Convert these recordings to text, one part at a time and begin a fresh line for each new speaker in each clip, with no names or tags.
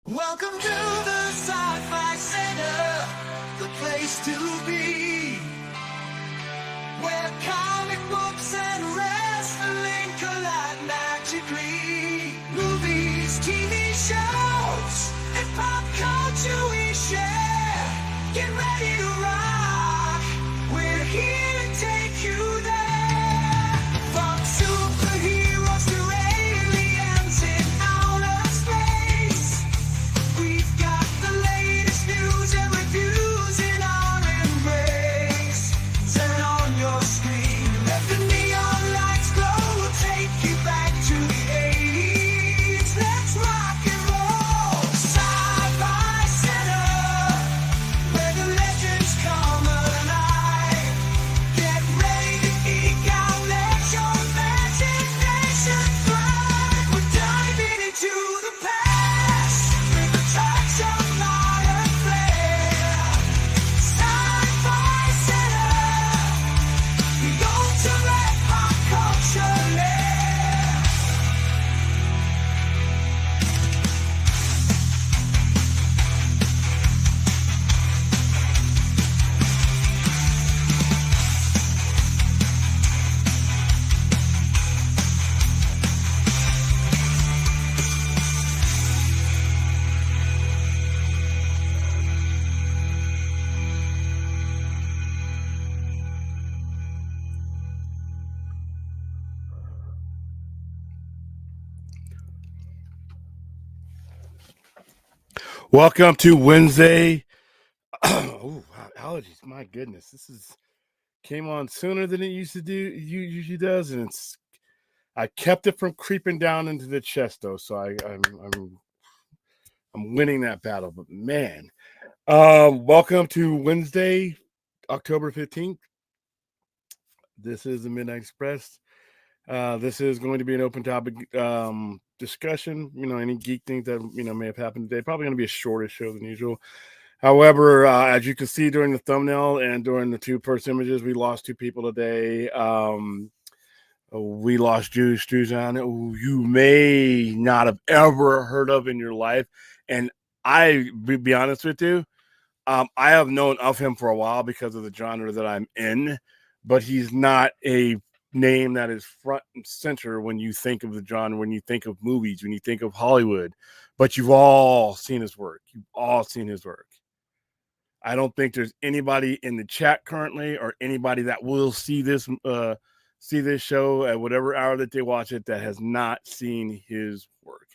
Welcome to the Sci-Fi Center, the place to be, where comic books and wrestling collide magically. Movies, TV shows, and pop culture we share. Get ready to rock, we're here to take you there. From superheroes to aliens in outer space, we've got the latest news and reviews in our embrace. Turn on your screen, let the neon lights glow. We'll take you back to the 80s. Let's rock and roll. Sci-Fi Center, where the legends come alive. Get ready to geek out, let your imagination thrive. We're diving into the past with a touch of modern flair. Sci-Fi Center, the ultimate pop culture lair.
Welcome to Wednesday. Oh, allergies! My goodness, this is came on sooner than it usually does, and I kept it from creeping down into the chest though, so I'm winning that battle. But man, welcome to Wednesday, October 15th. This is the Midnight Express. This is going to be an open topic discussion. Any geek things that may have happened today. Probably going to be a shorter show than usual. However, as you can see during the thumbnail and during the two first images, we lost two people today. We lost Drew Struzan, who you may not have ever heard of in your life. And be honest with you, I have known of him for a while because of the genre that I'm in, but he's not a name that is front and center when you think of the genre, when you think of movies, when you think of Hollywood. But you've all seen his work. You've all seen his work. I don't think there's anybody in the chat currently or anybody that will see this show at whatever hour that they watch it that has not seen his work.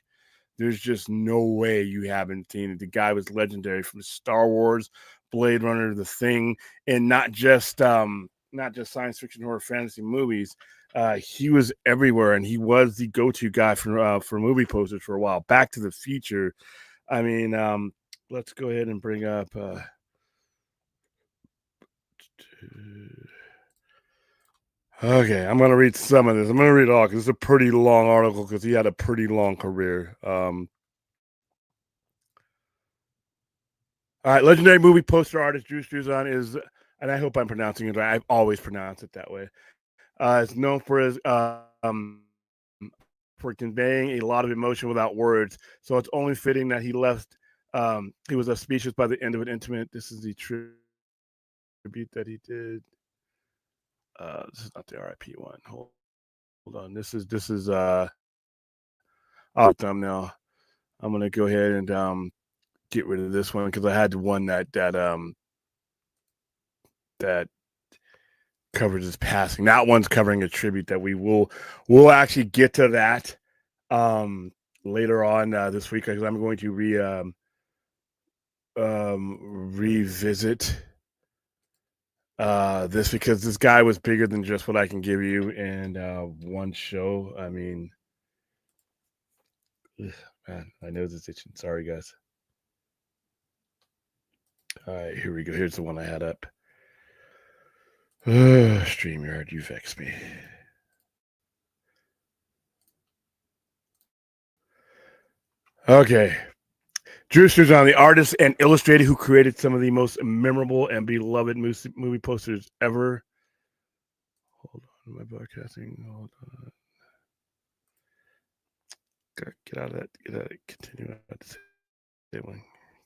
There's just no way you haven't seen it. The guy was legendary from Star Wars, Blade Runner, The Thing, and not just science fiction, horror, fantasy movies. He was everywhere, and he was the go-to guy for movie posters for a while. Back to the Future. I mean, let's go ahead and bring up. Okay, I'm going to read some of this. I'm going to read it all because it's a pretty long article because he had a pretty long career. All right, legendary movie poster artist Drew Struzan is, and I hope I'm pronouncing it right. I've always pronounced it that way. Is known for his for conveying a lot of emotion without words. So it's only fitting that he left. He was speechless by the end of an intimate. This is the tribute that he did. This is not the RIP one. Hold on. This is our thumbnail. I'm gonna go ahead and get rid of this one because I had one that covers his passing. That one's covering a tribute that we'll actually get to that later on this week because I'm going to revisit this because this guy was bigger than just what I can give you in one show. I mean, man, my nose is itching. Sorry, guys. All right, here we go. Here's the one I had up. StreamYard, you vex me. Okay. Drew Struzan, the artist and illustrator who created some of the most memorable and beloved movie posters ever. Hold on, am I broadcasting? Hold on. Get out of that. Continue out to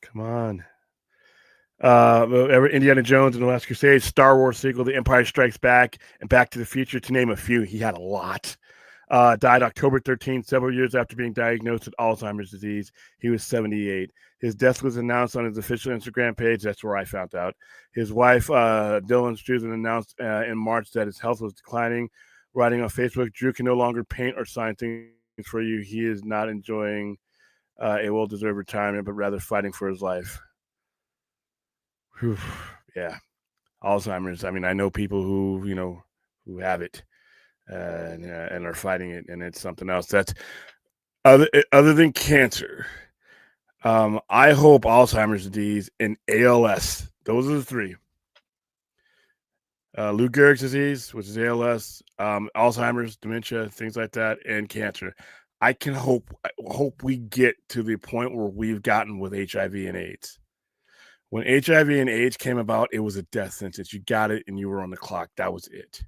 Come on. Indiana Jones and the Last Crusade, Star Wars sequel, The Empire Strikes Back, and Back to the Future, to name a few. He had a lot. Died October 13th, several years after being diagnosed with Alzheimer's disease. He was 78. His death was announced on his official Instagram page. That's where I found out. His wife, Dylan Struzan, announced in March that his health was declining. Writing on Facebook, Drew can no longer paint or sign things for you. He is not enjoying a well-deserved retirement, but rather fighting for his life. Whew. Yeah, Alzheimer's. I mean, I know people who have it and are fighting it, and it's something else. That's other than cancer. I hope Alzheimer's disease and ALS. Those are the three. Lou Gehrig's disease, which is ALS, Alzheimer's, dementia, things like that, and cancer. I can hope we get to the point where we've gotten with HIV and AIDS. When HIV and AIDS came about, it was a death sentence. You got it and you were on the clock. That was it.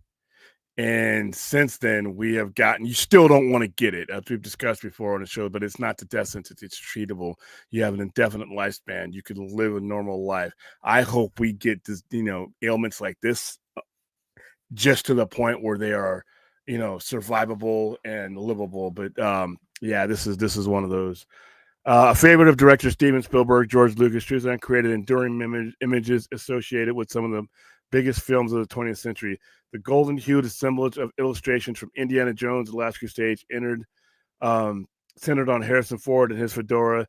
And since then, we have gotten, you still don't want to get it, as we've discussed before on the show, but it's not the death sentence. It's treatable. You have an indefinite lifespan. You can live a normal life. I hope we get this, ailments like this just to the point where they are, survivable and livable. But yeah, this is one of those. A favorite of director Steven Spielberg, George Lucas, Struzan created enduring images associated with some of the biggest films of the 20th century. The golden hued assemblage of illustrations from Indiana Jones, The Last Crusade, centered on Harrison Ford and his fedora.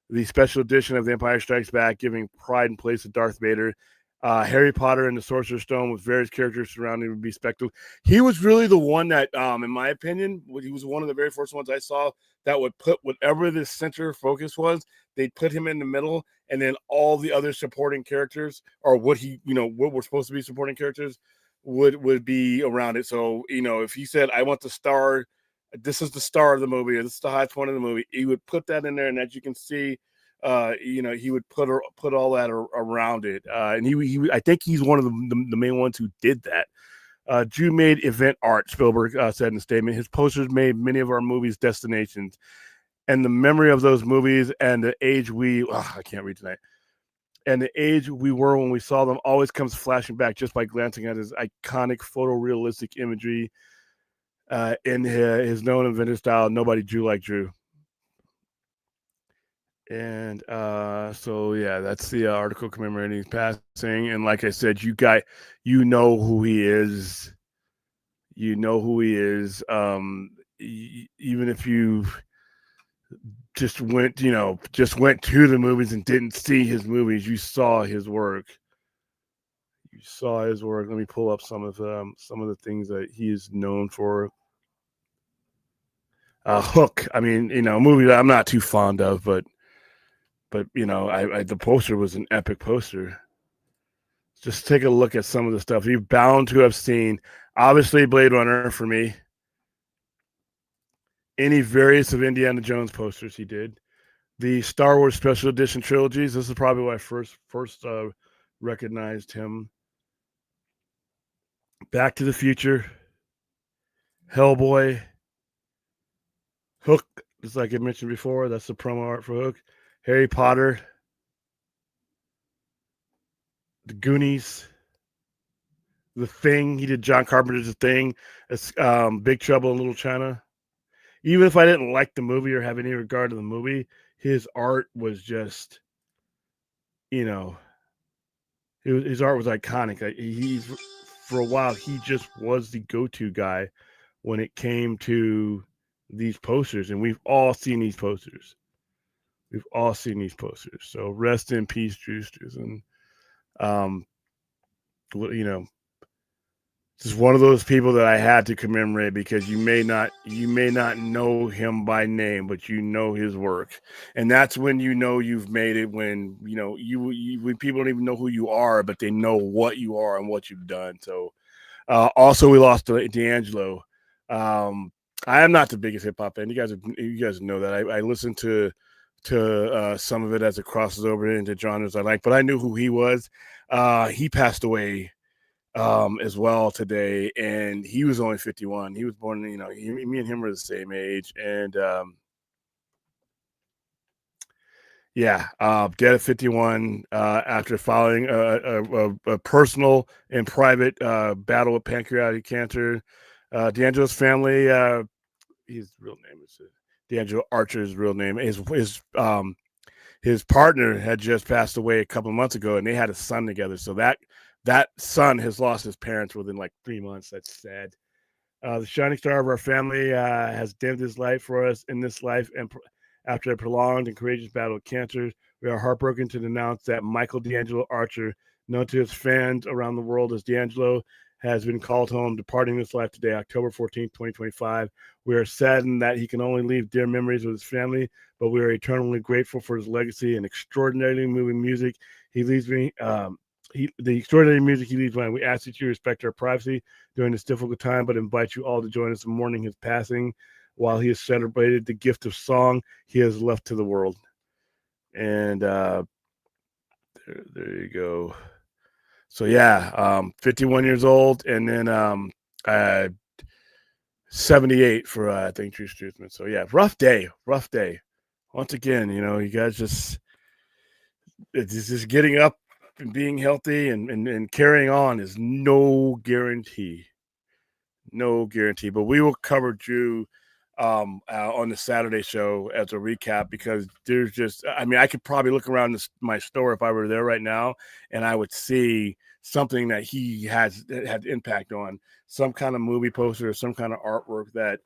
The special edition of The Empire Strikes Back, giving pride and place to Darth Vader. Harry Potter and the Sorcerer's Stone, with various characters surrounding him, would be spectacular. He was really the one that, in my opinion, he was one of the very first ones I saw that would put whatever the center focus was, they'd put him in the middle, and then all the other supporting characters, or what were supposed to be supporting characters, would be around it. So, if he said, I want the star, this is the star of the movie, or this is the high point of the movie, he would put that in there, and as you can see, he would put all that around it. And he I think he's one of the main ones who did that. Drew made event art, Spielberg said in a statement. His posters made many of our movies destinations. And the memory of those movies and the age I can't read tonight. And the age we were when we saw them always comes flashing back just by glancing at his iconic photorealistic imagery in his known inventor style. Nobody drew like Drew. And so yeah, that's the article commemorating his passing. And like I said, you know who he is. You know who he is. Even if you just went to the movies and didn't see his movies, you saw his work. Let me pull up some of the things that he is known for. Hook. I mean, a movie that I'm not too fond of, but the poster was an epic poster. Just take a look at some of the stuff you're bound to have seen. Obviously, Blade Runner for me. Any various of Indiana Jones posters he did. The Star Wars Special Edition trilogies. This is probably where I first recognized him. Back to the Future. Hellboy. Hook, just like I mentioned before. That's the promo art for Hook. Harry Potter. The Goonies. The Thing. He did John Carpenter's The Thing. It's Big Trouble in Little China. Even if I didn't like the movie or have any regard to the movie, his art was just, his art was iconic. For a while, he just was the go-to guy when it came to these posters, and we've all seen these posters. So rest in peace, Drew Struzan. Just one of those people that I had to commemorate, because you may not know him by name, but you know his work, and that's when you've made it. When when people don't even know who you are, but they know what you are and what you've done. So, also we lost D'Angelo. I am not the biggest hip hop fan. You guys know that. I listen to some of it as it crosses over into genres I like, but I knew who he was. He passed away as well today, and he was only 51. He was born, me and him were the same age, and Yeah, dead at 51 after following a personal and private battle with pancreatic cancer. D'Angelo's family, his real name is D'Angelo Archer's real name. His partner had just passed away a couple of months ago, and they had a son together. So that son has lost his parents within like 3 months. That's sad. The shining star of our family has dimmed his light for us in this life, and after a prolonged and courageous battle with cancer, we are heartbroken to announce that Michael D'Angelo Archer, known to his fans around the world as D'Angelo, has been called home, departing this life today, October 14th, 2025. We are saddened that he can only leave dear memories with his family, but we are eternally grateful for his legacy and extraordinarily moving music he leaves me. The extraordinary music he leaves behind. We ask that you respect our privacy during this difficult time, but invite you all to join us in mourning his passing while he has celebrated the gift of song he has left to the world. And there you go. So yeah, 51 years old, and then uh, 78 for I think Drew Struzan. So yeah, rough day. Once again, you guys it's just getting up and being healthy and carrying on is no guarantee. No guarantee, but we will cover Drew on the Saturday show as a recap because there's just, I mean, I could probably look around my store if I were there right now and I would see something that he had impact on, some kind of movie poster or some kind of artwork that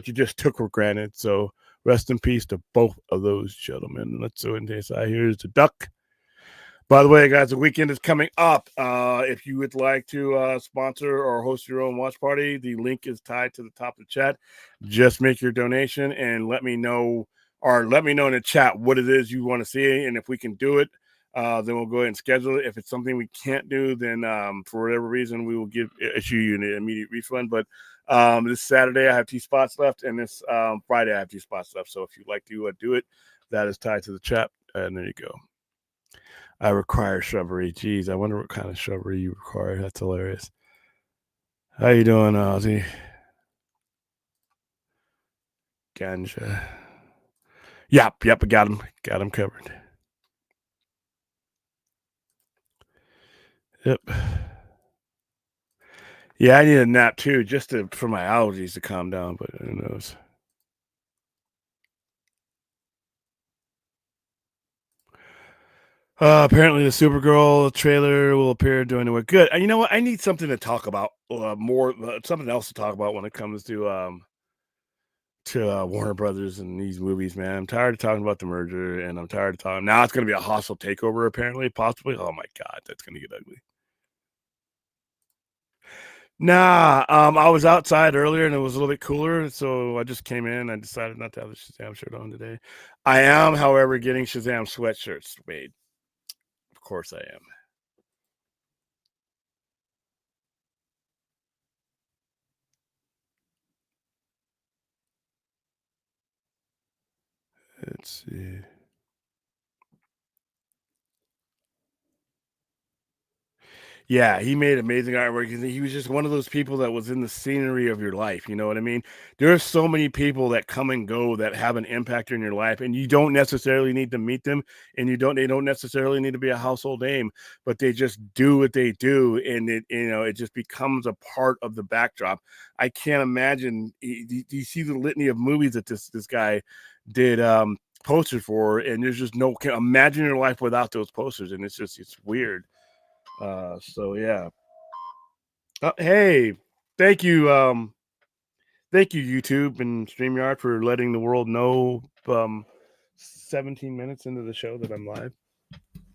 you just took for granted. So rest in peace to both of those gentlemen. Let's go into this. Here's the duck. By the way, guys, the weekend is coming up. If you would like to sponsor or host your own watch party, the link is tied to the top of the chat. Just make your donation and let me know in the chat what it is you want to see. And if we can do it, then we'll go ahead and schedule it. If it's something we can't do, then for whatever reason, we will issue you an immediate refund. But this Saturday, I have 2 spots left, and this Friday, I have 2 spots left. So if you'd like to do it, that is tied to the chat. And there you go. I require shrubbery. Jeez, I wonder what kind of shrubbery you require. That's hilarious. How you doing, Ozzy? Ganja. Yep, I got him covered. Yep. Yeah, I need a nap too, just for my allergies to calm down. But who knows? Apparently, the Supergirl trailer will appear during the week. Good. And you know what? I need something to talk about more. Something else to talk about when it comes to Warner Brothers and these movies, man. I'm tired of talking about the merger, and I'm tired of talking. Now it's going to be a hostile takeover, apparently, possibly. Oh my god, that's going to get ugly. Nah, I was outside earlier and it was a little bit cooler, so I just came in. I decided not to have the Shazam shirt on today. I am, however, getting Shazam sweatshirts made. Of course, I am. Let's see. Yeah, he made amazing artwork. He was just one of those people that was in the scenery of your life. You know what I mean? There are so many people that come and go that have an impact in your life, and you don't necessarily need to meet them, and they don't necessarily need to be a household name, but they just do what they do, and it just becomes a part of the backdrop. I can't imagine. Do you see the litany of movies that this guy did posters for, and there's just no. Imagine your life without those posters, and it's weird. So yeah. Hey, thank you, YouTube and StreamYard for letting the world know 17 minutes into the show that I'm live.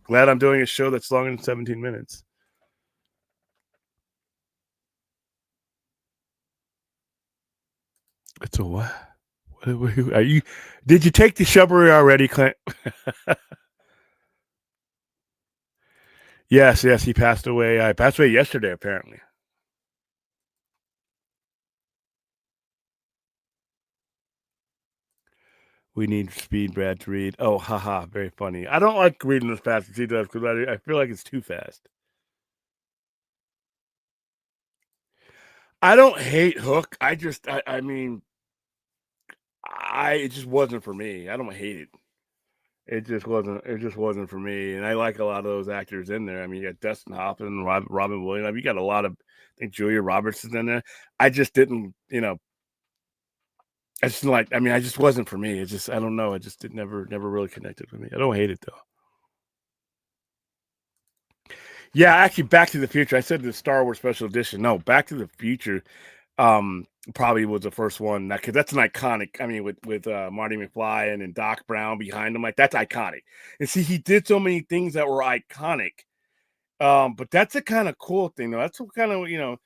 Glad I'm doing a show that's longer than 17 minutes. It's a what? Are you? Did you take the shrubbery already, Clint? Yes, he passed away. I passed away yesterday, apparently. We need Speed Brad to read. Oh, haha, very funny. I don't like reading as fast as he does because I feel like it's too fast. I don't hate Hook. I mean, it just wasn't for me. I don't hate it. It just wasn't. It just wasn't for me. And I like a lot of those actors in there. I mean, you got Dustin Hoffman, Robin Williams. I mean, you got a lot of. I think Julia Roberts is in there. I just didn't. I just like. I mean, I just wasn't for me. It just. I don't know. It just did never really connected with me. I don't hate it though. Yeah, actually, Back to the Future. I said the Star Wars Special Edition. No, Back to the Future. Probably was the first one because that's an iconic. I mean, with Marty McFly and Doc Brown behind him, like that's iconic. And see, he did so many things that were iconic. But that's a kind of cool thing, though. That's kind of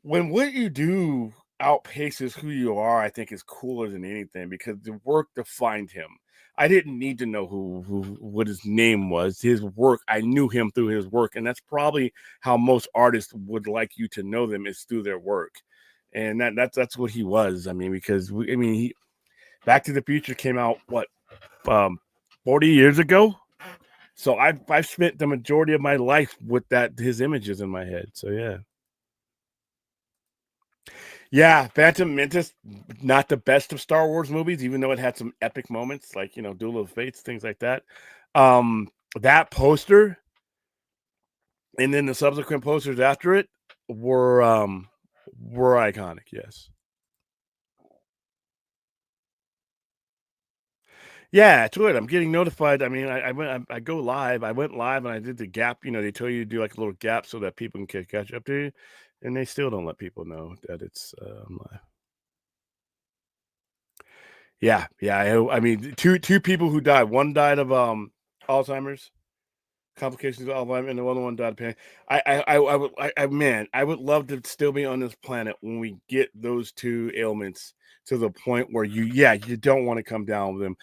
when what you do outpaces who you are. I think is cooler than anything because the work defined him. I didn't need to know who what his name was. His work, I knew him through his work, and that's probably how most artists would like you to know them is through their work, and that's what he was. I mean, because he Back to the Future came out what 40 years ago. So I've spent the majority of my life with his images in my head. So yeah. Yeah, Phantom Menace, not the best of Star Wars movies, even though it had some epic moments like Duel of Fates, things like that. Um, that poster and then the subsequent posters after it were iconic. Yes. Yeah, it's weird. I'm getting notified. I mean, I go live. I went live and I did the gap. They tell you to do like a little gap so that people can catch up to you, and they still don't let people know that it's live. Yeah, yeah. I mean, two people who died. One died of Alzheimer's complications of Alzheimer's, and the other one died of pain. Man, I would love to still be on this planet when we get those two ailments to the point where you don't want to come down with them,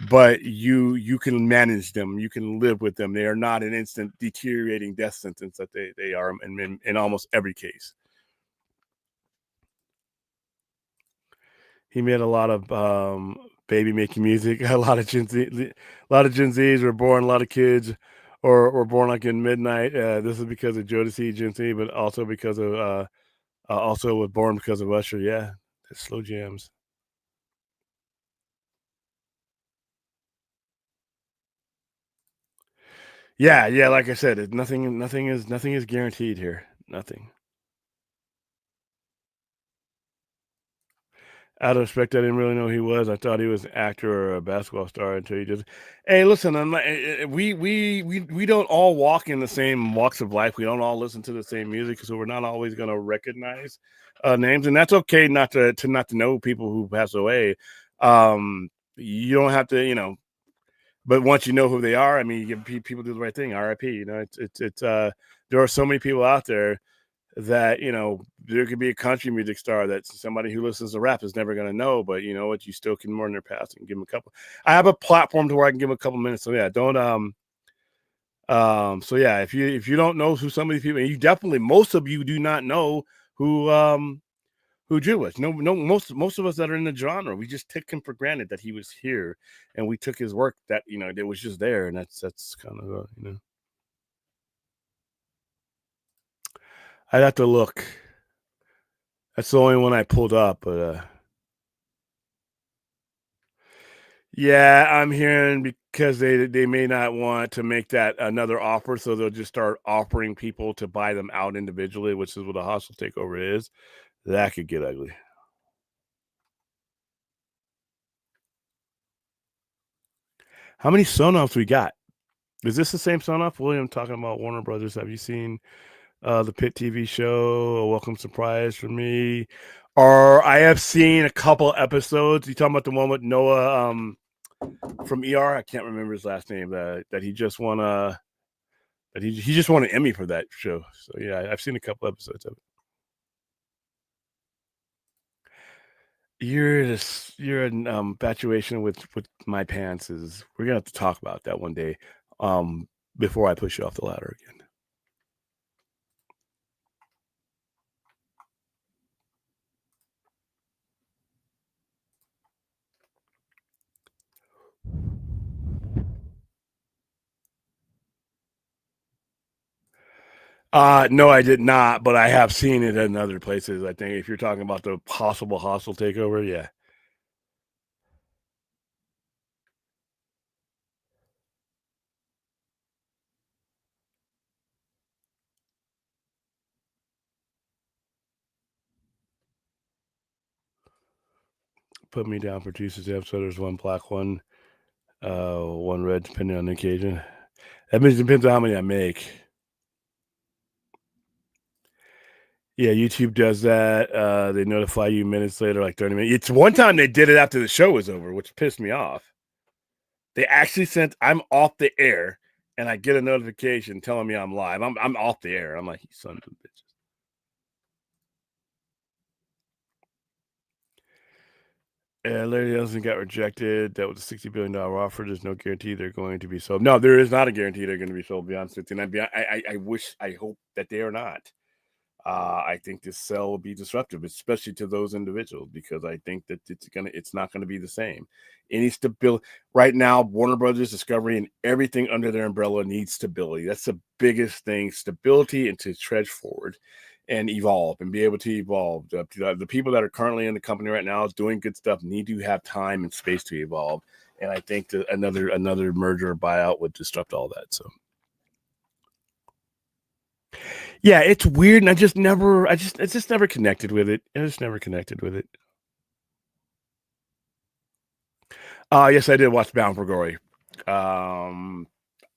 but you can manage them, you can live with them. They are not an instant deteriorating death sentence that they are in almost every case. He made a lot of baby making music. A lot of Gen Zs were born. A lot of kids or were born like in midnight. This is because of Jodeci, Gen Z, but also because of also was born because of Usher. Yeah, the slow jams. Yeah, yeah. Like I said, nothing is guaranteed here. Nothing. Out of respect, I didn't really know who he was. I thought he was an actor or a basketball star until he just. Hey, listen, I'm not, we don't all walk in the same walks of life. We don't all listen to the same music, so we're not always going to recognize names, and that's okay not to know people who pass away. You don't have to, but once you know who they are, I mean, you give people do the right thing. R.I.P. It's there are so many people out there that there could be a country music star that somebody who listens to rap is never going to know, but you know what, you still can mourn their past and give them a couple. I have a platform to where I can give them a couple minutes, so yeah, don't so yeah, if you don't know who some of these people, and you definitely, most of you do not know who Drew was. No, most of us that are in the genre, we just take him for granted that he was here, and we took his work that that was just there, and that's kind of I'd have to look. That's the only one I pulled up, but yeah, I'm hearing because they may not want to make that another offer, so they'll just start offering people to buy them out individually, which is what a hostile takeover is. That could get ugly. How many Sonoffs we got? Is this the same Sonoff? William talking about Warner Brothers. Have you seen the Pit TV show? A welcome surprise for me. Or I have seen a couple episodes. You talking about the one with Noah from ER? I can't remember his last name. That he just won that he just won an Emmy for that show. So yeah, I've seen a couple episodes of it. You're an infatuation with my pants is we're gonna have to talk about that one day before I push you off the ladder again. No, I did not, but I have seen it in other places. I think if you're talking about the possible hostile takeover, yeah. put me down for Tuesday's episode. There's one black one, one red, depending on the occasion. That means it depends on how many I make. Yeah, YouTube does that. They notify you minutes later, like 30 minutes. It's one time they did it after the show was over, which pissed me off. They actually sent, I'm off the air, and I get a notification telling me I'm live. I'm off the air. I'm like, you son of a bitch. Larry Ellison got rejected. That was a $60 billion offer. There's no guarantee they're going to be sold. No, there is not a guarantee they're going to be sold beyond 15. I hope that they are not. I think this sell will be disruptive, especially to those individuals, because I think that it's not gonna be the same. Any stability right now, Warner Brothers, Discovery, and everything under their umbrella needs stability. That's the biggest thing: stability, and to trudge forward and evolve and be able to evolve. The people that are currently in the company right now doing good stuff need to have time and space to evolve. And I think that another merger or buyout would disrupt all that. So. Yeah, it's weird, and I just never connected with it. I just never connected with it. Yes, I did watch Bound for Glory. I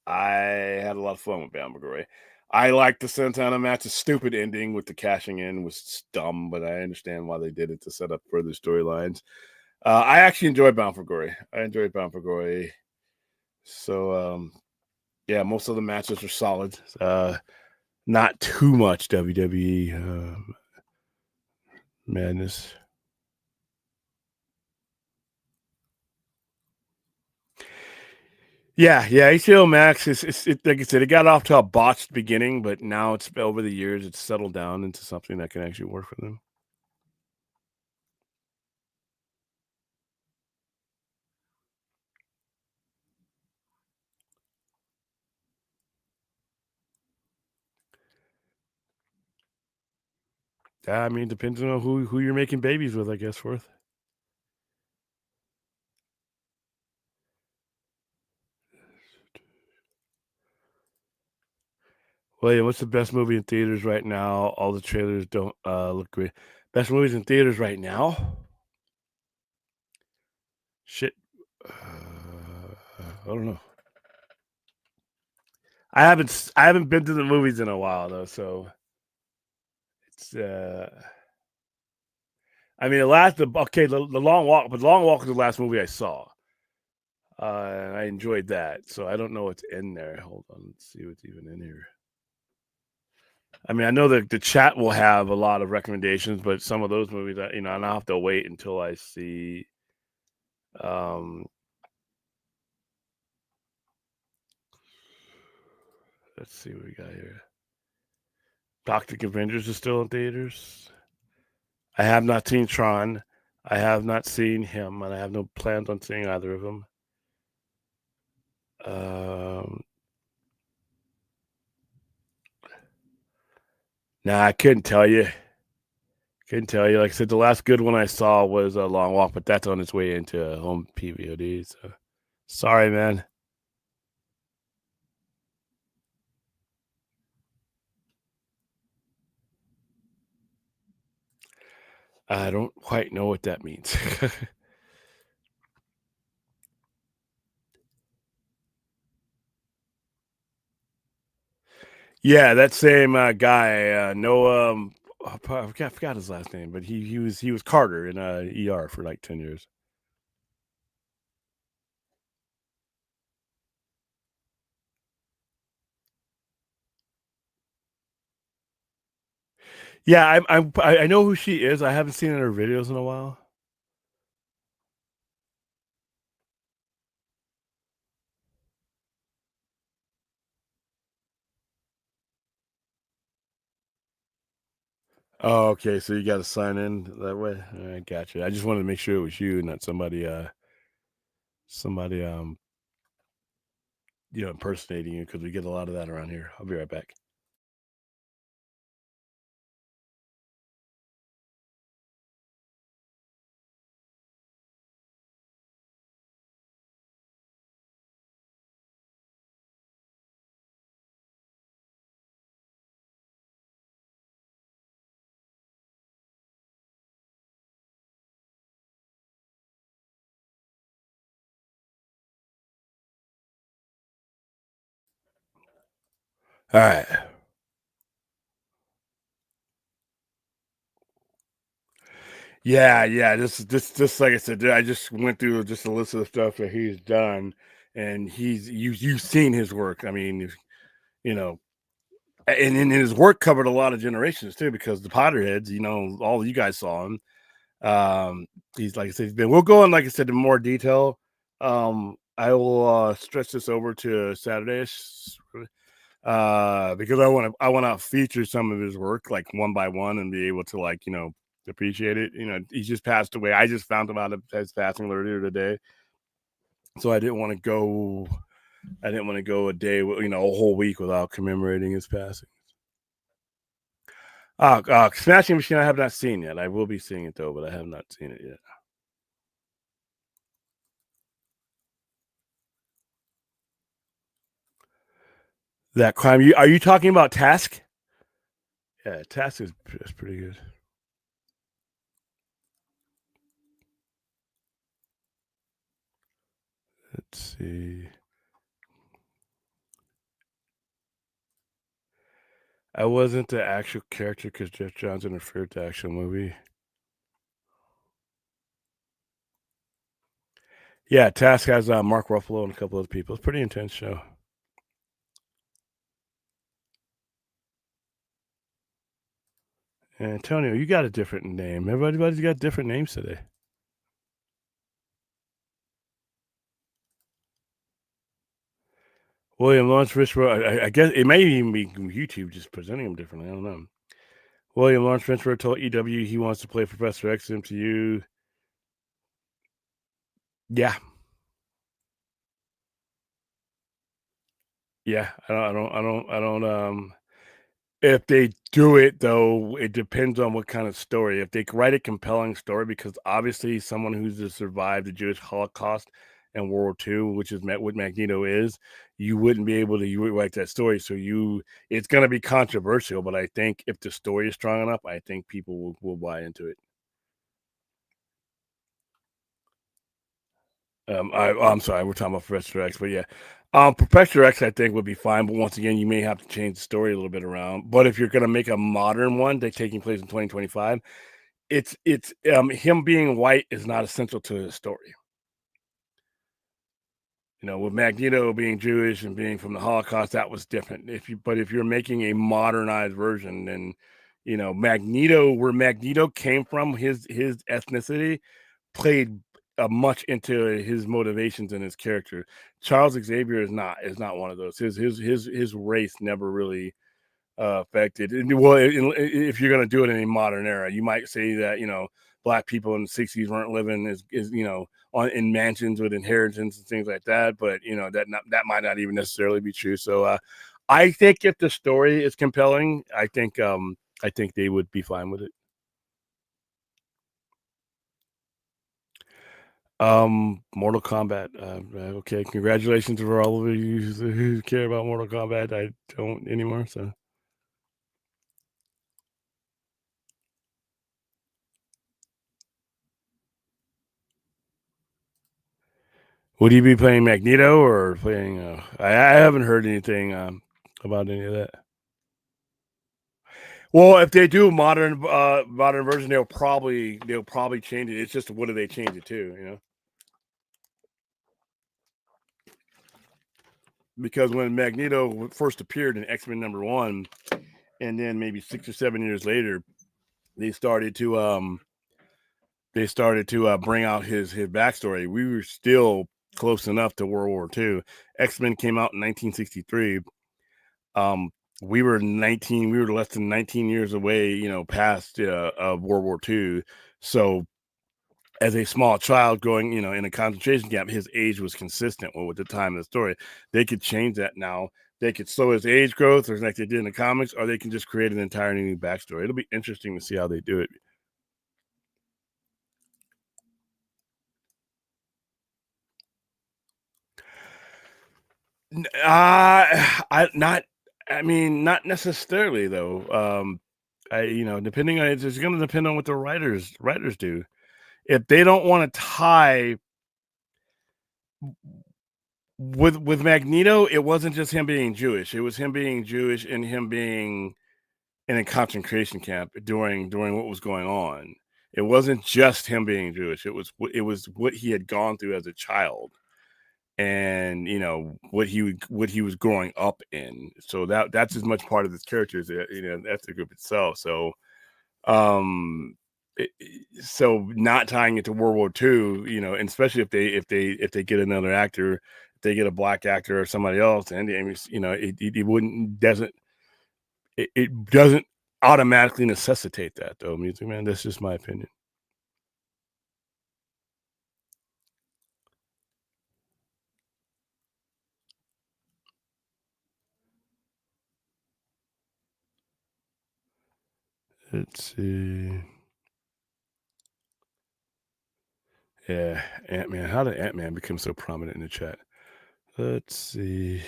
had a lot of fun with Bound for Glory. I liked the Santana match. The stupid ending with the cashing in was dumb, but I understand why they did it to set up further storylines. I actually enjoyed Bound for Glory. I enjoyed Bound for Glory. So, yeah, most of the matches were solid. Not too much WWE madness. Yeah, ACL Max is like I said, it got off to a botched beginning, but now it's over the years, it's settled down into something that can actually work for them. Yeah, I mean, depends on who you're making babies with, I guess, Worth. Well, yeah, what's the best movie in theaters right now? All the trailers don't look great. Best movies in theaters right now? Shit. I don't know. I haven't been to the movies in a while though, so it's I mean the long walk, but Long Walk was the last movie I saw. And I enjoyed that. So I don't know what's in there. Hold on, let's see what's even in here. I mean, I know that the chat will have a lot of recommendations, but some of those movies, I'll have to wait until I see. Um, let's see what we got here. Toxic Avengers is still in theaters. I have not seen Tron. I have not seen him, and I have no plans on seeing either of them. Nah, I couldn't tell you. Couldn't tell you. Like I said, the last good one I saw was a Long Walk, but that's on its way into home PVOD. So sorry, man. I don't quite know what that means. Yeah, that same guy, Noah. I forgot his last name, but he was Carter in ER for like 10 years. Yeah, I know who she is. I haven't seen her videos in a while. Oh, okay. So you got to sign in that way. I got you. I just wanted to make sure it was you, not somebody impersonating you, because we get a lot of that around here. I'll be right back. All right. Yeah. This like I said, I just went through just a list of the stuff that he's done, and you've seen his work. I mean, you know, and his work covered a lot of generations too, because the Potterheads, all you guys saw him. Um, he's like I said, we'll go in, like I said, in more detail. I will stretch this over to Saturday, because I want to feature some of his work like one by one and be able to appreciate it. He just passed away. I just found him out of his passing earlier today, so I didn't want to go a day, a whole week without commemorating his passing. Smashing Machine, I have not seen yet. I will be seeing it though, but I have not seen it yet. That crime. Are you talking about Task? Yeah, Task is pretty good. Let's see. I wasn't the actual character because Jeff Johns interfered with the actual movie. Yeah, Task has Mark Ruffalo and a couple other people. It's a pretty intense show. Antonio, you got a different name. Everybody's got different names today. William Lawrence Fishburne. I guess it may even be YouTube just presenting him differently. I don't know. William Lawrence Fishburne told EW he wants to play Professor X in MCU. Yeah, yeah. I don't. If they do it though, it depends on what kind of story. If they write a compelling story, because obviously someone who's just survived the Jewish Holocaust and World War II, which is what Magneto is, you wouldn't be able to write that story. So it's going to be controversial. But I think if the story is strong enough, I think people will buy into it. I'm sorry, we're talking about Professor X, but yeah, Professor X I think would be fine, but once again, you may have to change the story a little bit around. But if you're going to make a modern one that taking place in 2025, it's him being white is not essential to the story. With Magneto being Jewish and being from the Holocaust, that was different. If you're making a modernized version, then Magneto, where Magneto came from, his ethnicity played much into his motivations and his character. Charles Xavier is not one of those. His race never really affected. Well, if you're going to do it in a modern era, you might say that black people in the '60s weren't living as on in mansions with inheritance and things like that. But that might not even necessarily be true. So I think if the story is compelling, I think they would be fine with it. Mortal Kombat. Okay, congratulations for all of you who care about Mortal Kombat. I don't anymore. So, would you be playing Magneto or playing? I haven't heard anything about any of that. Well, if they do modern version, they'll probably change it. It's just what do they change it to? Because when Magneto first appeared in X-Men #1, and then maybe 6 or 7 years later, they started to bring out his backstory. We were still close enough to World War II. X-Men came out in 1963. Um, we were 19. We were less than 19 years away, past of World War II. So, as a small child going, in a concentration camp, his age was consistent with the time of the story. They could change that now. They could slow his age growth, or like they did in the comics, or they can just create an entirely new backstory. It'll be interesting to see how they do it. I not. I mean, not necessarily though. Depending on it's going to depend on what the writers do. If they don't want to tie with Magneto, it wasn't just him being Jewish. It was him being Jewish and him being in a concentration camp during what was going on. It wasn't just him being Jewish. It was what he had gone through as a child, and what he was growing up in. So that's as much part of this character as that's the group itself. So um so not tying it to World War II, and especially if they get another actor, if they get a black actor or somebody else, and it wouldn't doesn't it doesn't automatically necessitate that, though. Music Man, that's just my opinion. Let's see. Yeah, Ant-Man. How did Ant-Man become so prominent in the chat? Let's see.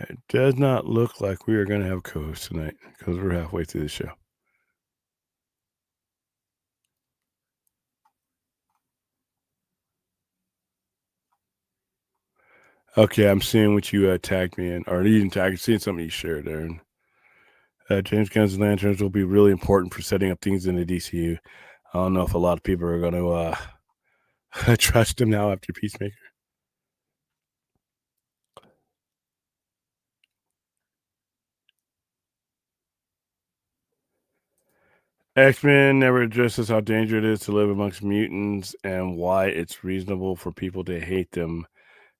It does not look like we are going to have co-hosts tonight because we're halfway through the show. Okay, I'm seeing what you tagged me in, or you didn't tag. I'm seeing something you shared, Aaron. James Gunn's lanterns will be really important for setting up things in the DCU. I don't know if a lot of people are going to trust him now after Peacemaker. X-Men never addresses how dangerous it is to live amongst mutants and why it's reasonable for people to hate them.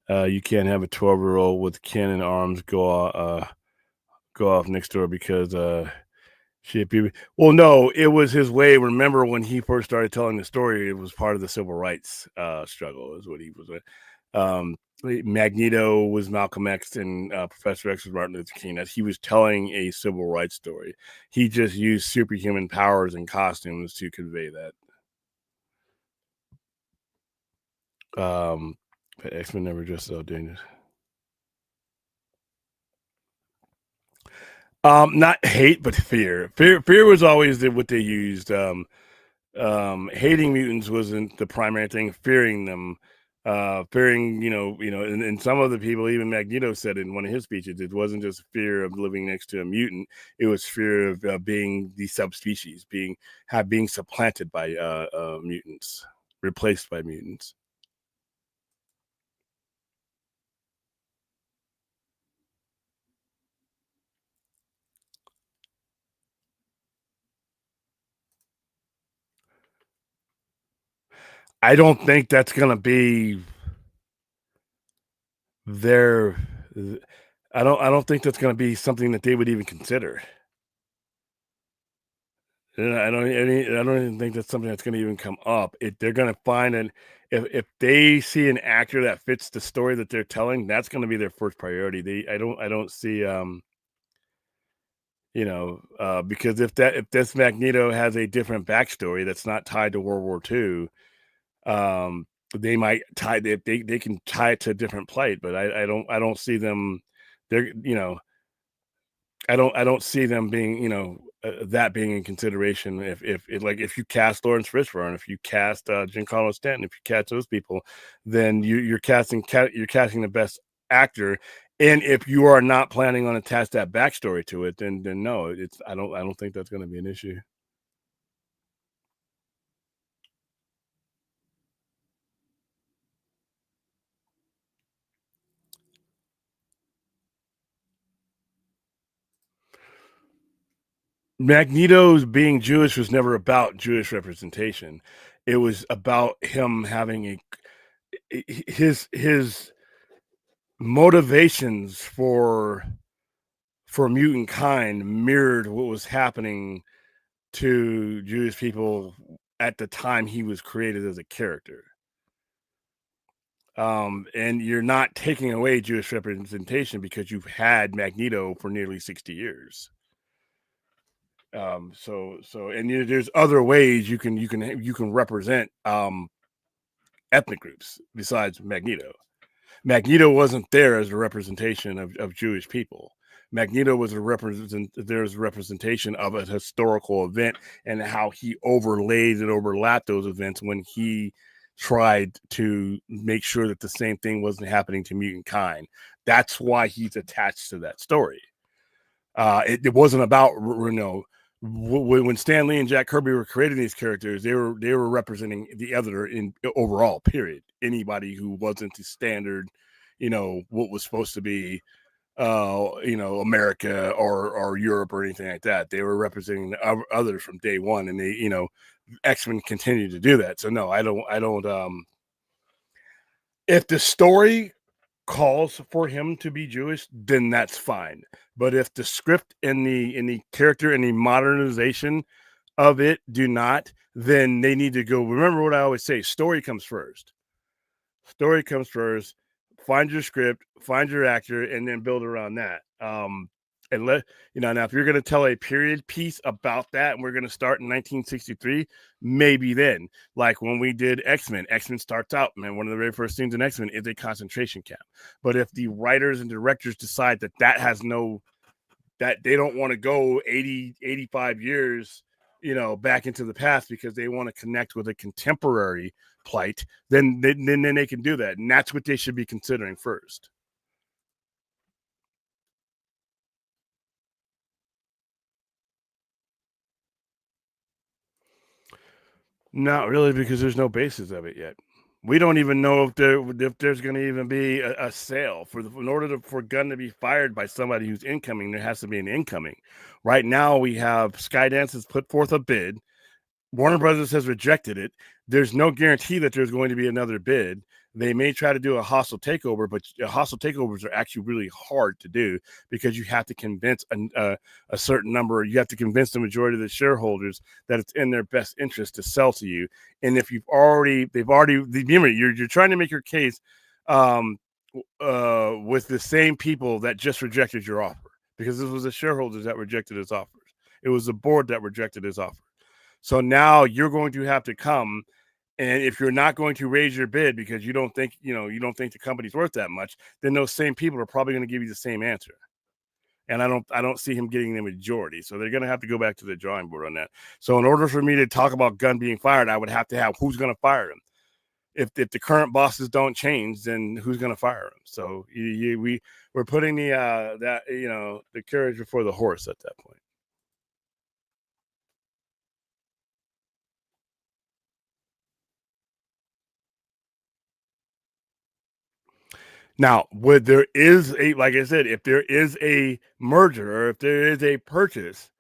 You can't have a 12-year-old with cannon arms go off next door because shit, people. Well, no, it was his way. Remember when he first started telling the story? It was part of the civil rights struggle. Is what he was. Magneto was Malcolm X, and Professor X was Martin Luther King. That he was telling a civil rights story. He just used superhuman powers and costumes to convey that. But X-Men never just so dangerous. Not hate, but fear. Fear was always what they used. Hating mutants wasn't the primary thing. Fearing them, fearing, and some of the people, even Magneto said in one of his speeches, it wasn't just fear of living next to a mutant; it was fear of being the subspecies, being supplanted by mutants, replaced by mutants. I don't think that's gonna be their. I don't think that's gonna be something that they would even consider. I don't even think that's something that's going to even come up. They're going to find an if they see an actor that fits the story that they're telling, that's going to be their first priority. I don't see because if this Magneto has a different backstory that's not tied to World War II, they might they can tie it to a different plight, but I don't see them. They're I don't see them being, that being in consideration. If you cast Lawrence Fishburne, if you cast Giancarlo Stanton, if you cast those people, then you're casting the best actor. And if you are not planning on attach that backstory to it, then no, I don't think that's going to be an issue. Magneto's being Jewish was never about Jewish representation. It was about him having his motivations for mutant kind mirrored what was happening to Jewish people at the time he was created as a character. And you're not taking away Jewish representation because you've had Magneto for nearly 60 years. And there's other ways you can represent ethnic groups besides Magneto. Magneto wasn't there as a representation of Jewish people. Magneto was there's representation of a historical event and how he overlaid and overlapped those events when he tried to make sure that the same thing wasn't happening to mutant kind. That's why he's attached to that story. It wasn't about, when Stan Lee and Jack Kirby were creating these characters, they were representing the other in overall. Period. Anybody who wasn't the standard, what was supposed to be, America or Europe or anything like that. They were representing the others from day one, and they, X-Men continue to do that. So no, I don't. If the story calls for him to be Jewish, then that's fine. But if the script and the character and the modernization of it do not, then they need to go. Remember what I always say: story comes first. Story comes first. Find your script, find your actor, and then build around that. And now if you're going to tell a period piece about that, and we're going to start in 1963, maybe then, like when we did X-Men starts out, man, one of the very first things in X-Men is a concentration camp. But if the writers and directors decide that that they don't want to go 80, 85 years, back into the past because they want to connect with a contemporary plight, then they can do that. And that's what they should be considering first. Not really, because there's no basis of it yet. We don't even know if there's going to even be a sale in order for Gunn to be fired by somebody who's incoming. There has to be an incoming. Right now, we have Skydance has put forth a bid. Warner Brothers has rejected it. There's no guarantee that there's going to be another bid. They may try to do a hostile takeover, but hostile takeovers are actually really hard to do because you have to convince a certain number. You have to convince the majority of the shareholders that it's in their best interest to sell to you. And if remember, you're trying to make your case with the same people that just rejected your offer, because this was the shareholders that rejected his offers. It was the board that rejected his offer. So now you're going to have to come, and if you're not going to raise your bid because you don't think the company's worth that much, then those same people are probably going to give you the same answer. And I don't see him getting the majority. So they're going to have to go back to the drawing board on that. So in order for me to talk about Gunn being fired, I would have to have who's going to fire him. If the current bosses don't change, then who's going to fire him? So we're putting the carriage before the horse at that point. Now, like I said, if there is a merger or if there is a purchase,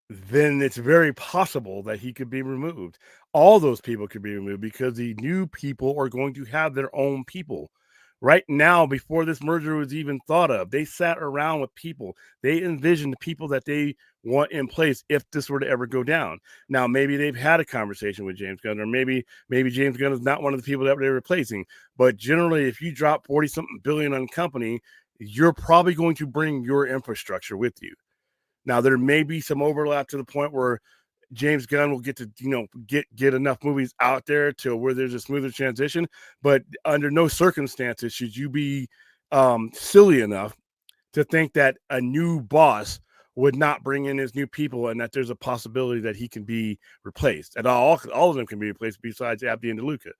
then it's very possible that he could be removed. All those people could be removed because the new people are going to have their own people. Right now, before this merger was even thought of, they sat around with people. They envisioned the people that they want in place if this were to ever go down. Now, maybe they've had a conversation with James Gunn, or maybe James Gunn is not one of the people that they're replacing. But generally, if you drop 40-something billion on a company, you're probably going to bring your infrastructure with you. Now, there may be some overlap to the point where James Gunn will get to, get enough movies out there to where there's a smoother transition, but under no circumstances should you be silly enough to think that a new boss would not bring in his new people and that there's a possibility that he can be replaced. And all of them can be replaced besides Abdi and DeLuca.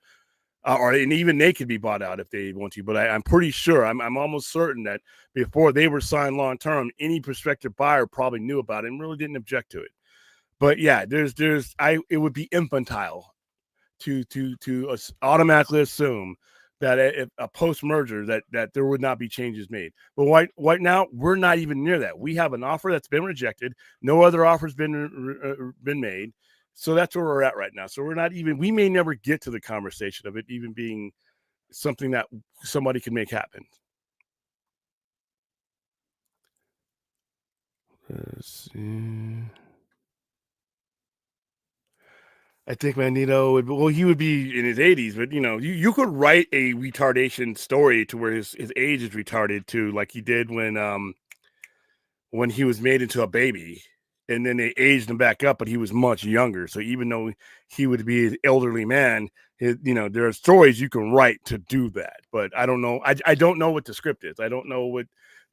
And even they could be bought out if they want to. But I'm pretty sure, I'm almost certain that before they were signed long term, any prospective buyer probably knew about it and really didn't object to it. But yeah, it would be infantile to automatically assume that if a post merger that there would not be changes made. But right now we're not even near that. We have an offer that's been rejected. No other offers been made. So that's where we're at right now. So we may never get to the conversation of it even being something that somebody can make happen. Let's see. I think Magneto he would be in his 80s, but you could write a retardation story to where his age is retarded too, like he did when he was made into a baby, and then they aged him back up, but he was much younger. So even though he would be an elderly man, there are stories you can write to do that. But I don't know. I don't know what the script is. I don't know what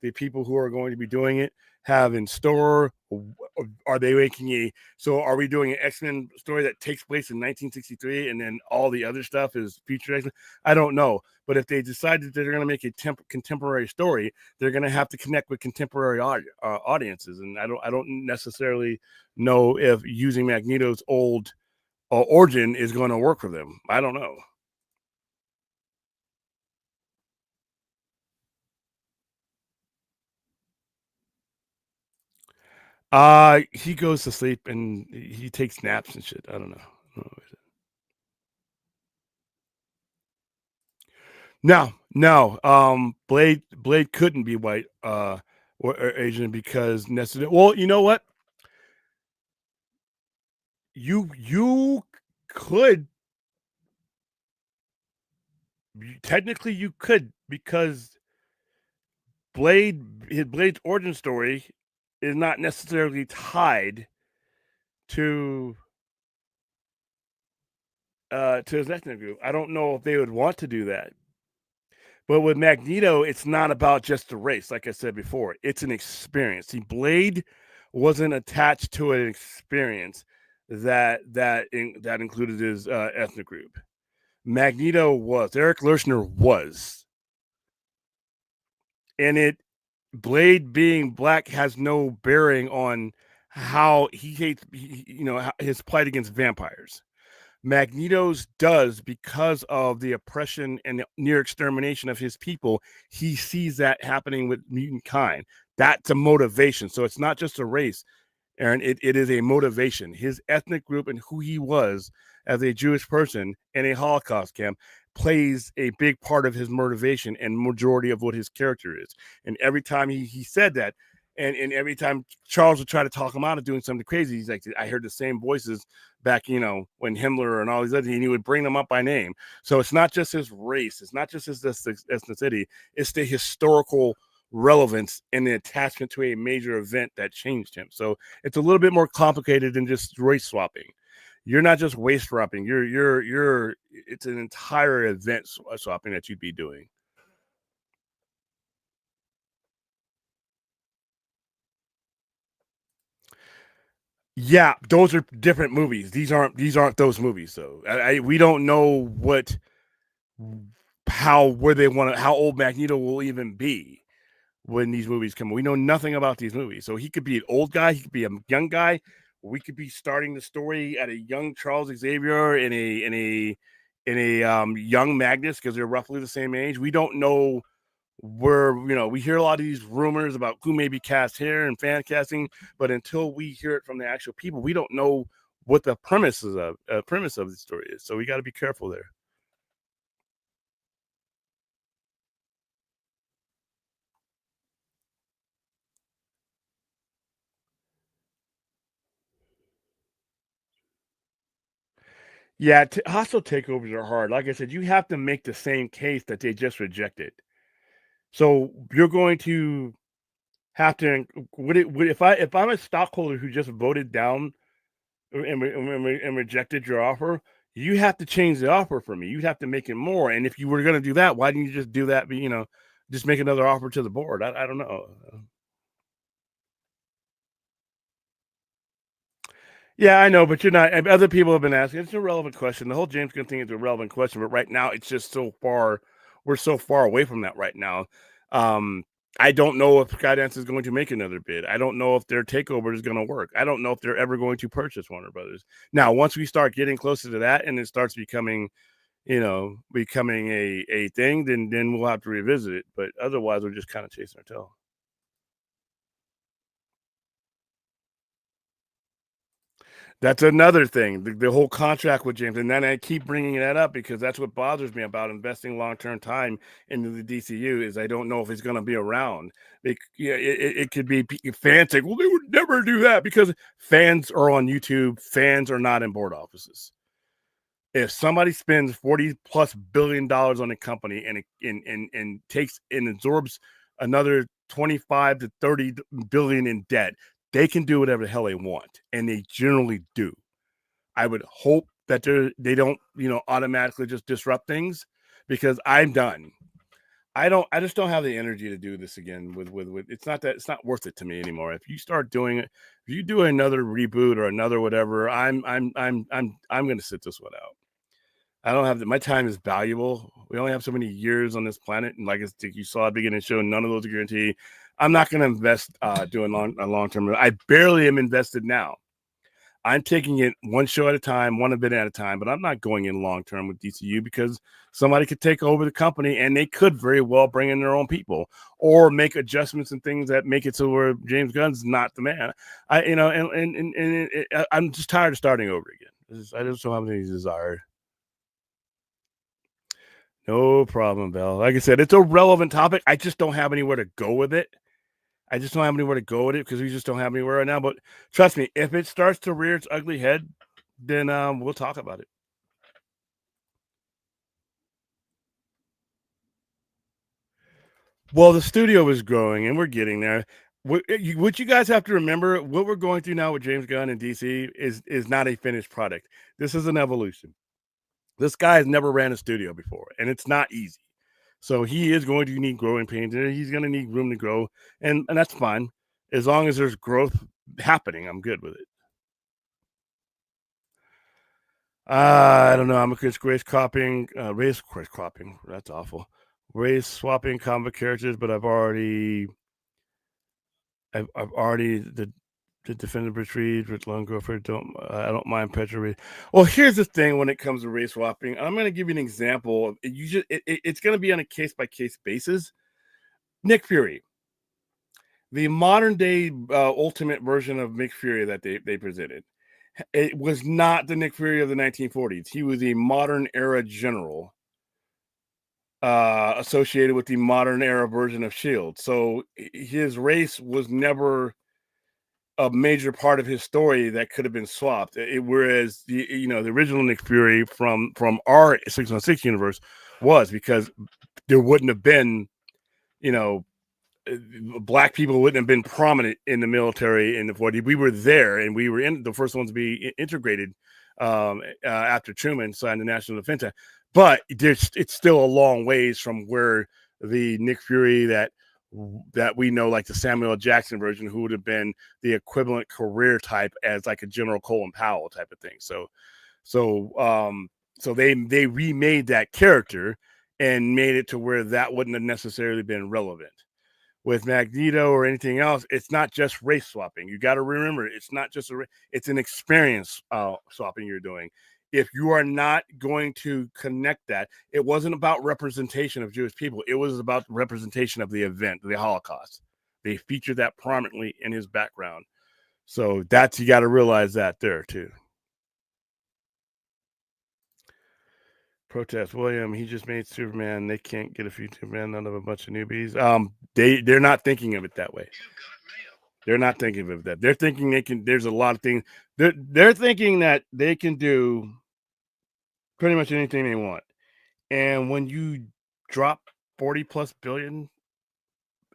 the people who are going to be doing it have in store? Are they making so are we doing an X-Men story that takes place in 1963 and then all the other stuff is future X-Men? I don't know. But if they decide that they're going to make a contemporary story, they're going to have to connect with contemporary audiences. And I don't necessarily know if using Magneto's old origin is going to work for them. I don't know. He goes to sleep and he takes naps and shit. I don't know. No. Blade couldn't be white or Asian because necessarily. Well, you know what? You could technically you could because Blade's origin story is not necessarily tied to his ethnic group. I don't know if they would want to do that. But with Magneto, it's not about just the race, like I said before. It's an experience. See, Blade wasn't attached to an experience that included his ethnic group. Magneto was. Eric Lershner was. And Blade being black has no bearing on how he hates, his plight against vampires. Magneto's does because of the oppression and the near extermination of his people. He sees that happening with mutant kind. That's a motivation. So it's not just a race, Aaron. It is a motivation. His ethnic group and who he was as a Jewish person in a Holocaust camp plays a big part of his motivation and majority of what his character is. And every time he said that, and every time Charles would try to talk him out of doing something crazy, he's like, I heard the same voices back, when Himmler and all these others, and he would bring them up by name. So it's not just his race. It's not just his ethnicity. It's the historical relevance and the attachment to a major event that changed him. So it's a little bit more complicated than just race swapping. You're not just race swapping. It's an entire event swapping that you'd be doing. Yeah, those are different movies. These aren't those movies. So we don't know where they want to, how old Magneto will even be when these movies come. We know nothing about these movies. So he could be an old guy, he could be a young guy. We could be starting the story at a young Charles Xavier in a young Magnus because they're roughly the same age. We don't know we hear a lot of these rumors about who may be cast here and fan casting, but until we hear it from the actual people, we don't know what the premise of the story is. So we got to be careful there. Yeah, hostile takeovers are hard. Like I said, you have to make the same case that they just rejected. So you're going to have to if I'm a stockholder who just voted down and rejected your offer, you have to change the offer for me. You'd have to make it more. And if you were going to do that, why didn't you just do that? Just make another offer to the board. I don't know. Yeah, I know, but you're not. Other people have been asking. It's a relevant question. The whole James Gunn thing is a relevant question, but right now it's just so far. We're so far away from that right now. I don't know if Skydance is going to make another bid. I don't know if their takeover is going to work. I don't know if they're ever going to purchase Warner Brothers. Now, once we start getting closer to that, and it starts becoming, becoming a thing, then we'll have to revisit it. But otherwise, we're just kind of chasing our tail. That's another thing, the whole contract with James. And then I keep bringing that up because that's what bothers me about investing long-term time into the DCU is I don't know if he's going to be around. It could be fans say, well, they would never do that because fans are on YouTube. Fans are not in board offices. If somebody spends $40+ billion on a company and takes and absorbs another 25 to 30 billion in debt, they can do whatever the hell they want, and they generally do. I would hope that they don't, automatically just disrupt things because I'm done. I just don't have the energy to do this again with it's not worth it to me anymore. If you start doing it, if you do another reboot or another whatever, I'm gonna sit this one out. I don't have my time is valuable. We only have so many years on this planet, and like you saw at the beginning of the show, none of those are guaranteed. I'm not gonna invest doing a long term. I barely am invested now. I'm taking it one show at a time, one event at a time, but I'm not going in long term with DCU because somebody could take over the company and they could very well bring in their own people or make adjustments and things that make it so where James Gunn's not the man. I'm just tired of starting over again. I just don't have any desire. No problem, Bell. Like I said, it's a relevant topic. I just don't have anywhere to go with it. I just don't have anywhere to go with it because we just don't have anywhere right now. But trust me, if it starts to rear its ugly head, then we'll talk about it. Well, the studio is growing, and we're getting there. What you guys have to remember, what we're going through now with James Gunn and DC is not a finished product. This is an evolution. This guy has never ran a studio before, and it's not easy. So he is going to need growing pains, and he's going to need room to grow, and that's fine as long as there's growth happening. I'm good with it. I don't know. I'm against race cropping. That's awful. Race swapping comic characters, but I've already the definitive retreat with Lone Gopher. I don't mind Petra. Well, here's the thing when it comes to race swapping. I'm going to give you an example. It's going to be on a case by case basis. Nick Fury, the modern day ultimate version of Nick Fury that they presented, it was not the Nick Fury of the 1940s. He was a modern era general associated with the modern era version of Shield. So his race was never a major part of his story that could have been swapped. Whereas the original Nick Fury from our 616 universe was, because there wouldn't have been you know black people wouldn't have been prominent in the military in the 40s. We were there, and we were in the first ones to be integrated after Truman signed the National Defense Act. But it's still a long ways from where the Nick Fury that we know, like the Samuel L. Jackson version, who would have been the equivalent career type as like a General Colin Powell type of thing. So they remade that character and made it to where that wouldn't have necessarily been relevant. With Magneto or anything else, it's not just race swapping. You got to remember, it's not just it's an experience swapping you're doing. If you are not going to connect that, it wasn't about representation of Jewish people. It was about representation of the event, the Holocaust. They featured that prominently in his background. So you got to realize that there too. Protest William, he just made Superman. They can't get a future Superman, none of a bunch of newbies. They're not thinking of it that way. They're not thinking of it that. They're thinking they can. There's a lot of things. They're thinking that they can do pretty much anything they want. And when you drop 40+ billion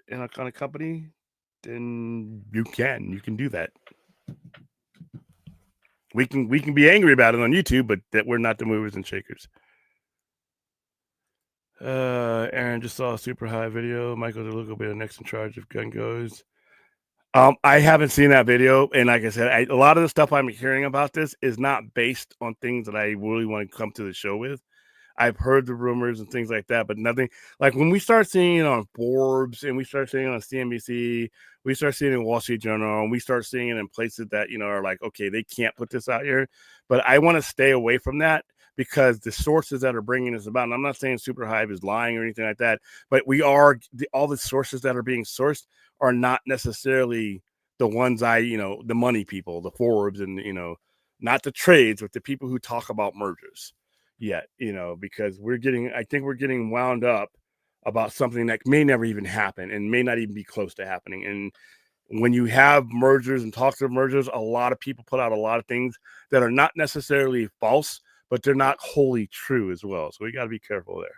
in a kind of company, then you can do that. We can be angry about it on YouTube, but that we're not the movers and shakers. Aaron just saw a super high video. Michael DeLuca will be the next in charge of Gun Goes. I haven't seen that video, and like I said, a lot of the stuff I'm hearing about this is not based on things that I really want to come to the show with. I've heard the rumors and things like that, but nothing like when we start seeing it on Forbes and we start seeing it on CNBC, we start seeing it in Wall Street Journal, and we start seeing it in places that are like, okay, they can't put this out here. But I want to stay away from that because the sources that are bringing this about, and I'm not saying Super Hive is lying or anything like that, but all the sources that are being sourced are not necessarily the ones the money people, the Forbes, and not the trades, but the people who talk about mergers yet, because I think we're getting wound up about something that may never even happen and may not even be close to happening. And when you have mergers and talks of mergers, a lot of people put out a lot of things that are not necessarily false, but they're not wholly true as well. So we got to be careful there.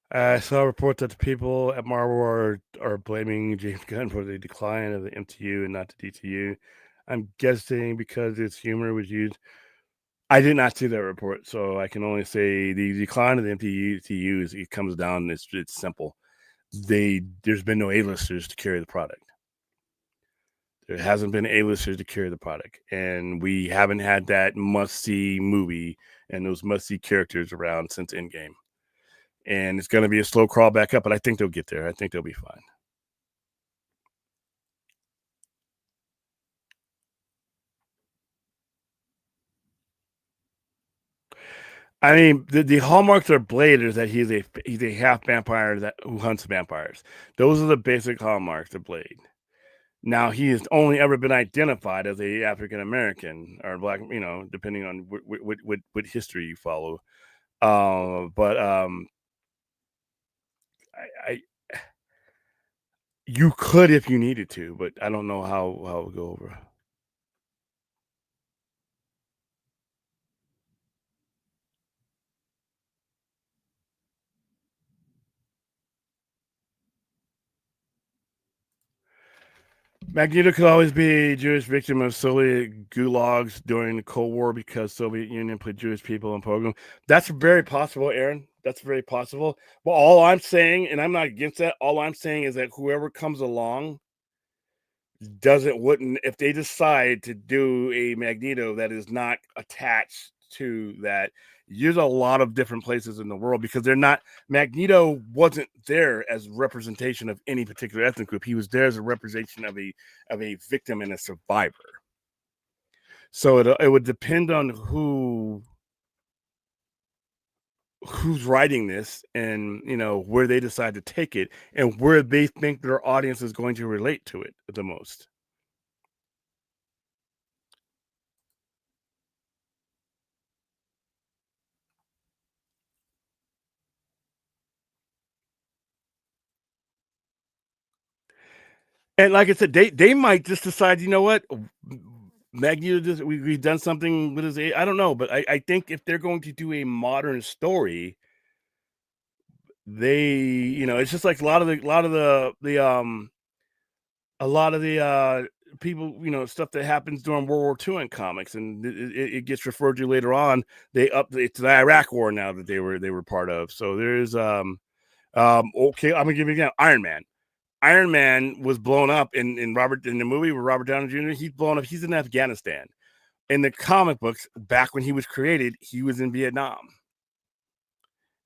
I saw a report that the people at Marvel are blaming James Gunn for the decline of the MCU and not the DCU. I'm guessing because its humor was used. I did not see that report, so I can only say the decline of the MCU is it comes down. It's simple. There's been no A-listers to carry the product. There hasn't been A-listers to carry the product, and we haven't had that must-see movie and those must-see characters around since Endgame. And it's going to be a slow crawl back up, but I think they'll get there. I think they'll be fine. I mean, the hallmarks of Blade is that he's a half vampire that who hunts vampires. Those are the basic hallmarks of Blade. Now he has only ever been identified as a African American or black, depending on what history you follow. But I you could if you needed to, but I don't know how it would go over. Magneto could always be a Jewish victim of Soviet gulags during the Cold War because Soviet Union put Jewish people in pogrom. That's very possible, Aaron. That's very possible. But all I'm saying, and I'm not against that, all I'm saying is that whoever comes along doesn't wouldn't if they decide to do a Magneto that is not attached to that. There's a lot of different places in the world because they're not. Magneto wasn't there as representation of any particular ethnic group. He was there as a representation of a victim and a survivor. So it would depend on who's writing this and where they decide to take it and where they think their audience is going to relate to it the most. And like I said, they might just decide, you know what, Magneto just we've done something with his. I don't know, but I think if they're going to do a modern story, it's just like a lot of the people, stuff that happens during World War II in comics, and it gets referred to later on. They up it to the Iraq War now that they were part of. So there's okay, I'm gonna give you an example. Iron Man. Iron Man was blown up in the movie with Robert Downey Jr. He's blown up. He's in Afghanistan. In the comic books, back when he was created, he was in Vietnam.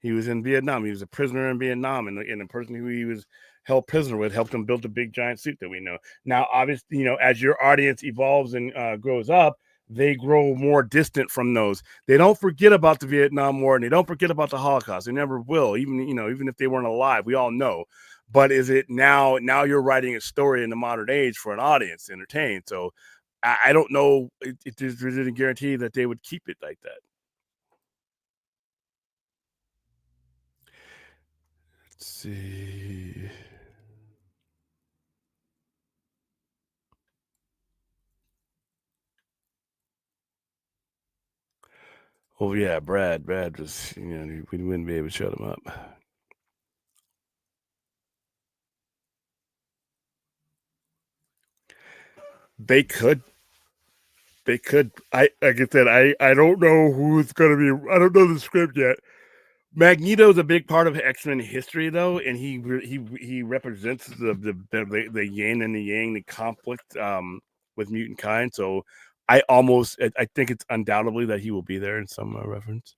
He was in Vietnam. He was a prisoner in Vietnam, and the person who he was held prisoner with helped him build the big giant suit that we know. Now, obviously, as your audience evolves and grows up, they grow more distant from those. They don't forget about the Vietnam War, and they don't forget about the Holocaust. They never will, even if they weren't alive. We all know. But is it now? Now you're writing a story in the modern age for an audience to entertain. So I don't know if there's a guarantee that they would keep it like that. Let's see. Oh yeah, Brad was, we wouldn't be able to shut him up. They could, they could. I like I said, I don't know who's gonna be. I don't know the script yet. Magneto's a big part of X-Men history, though, and he represents the yin and the yang, the conflict with mutant kind. So I think it's undoubtedly that he will be there in some reference.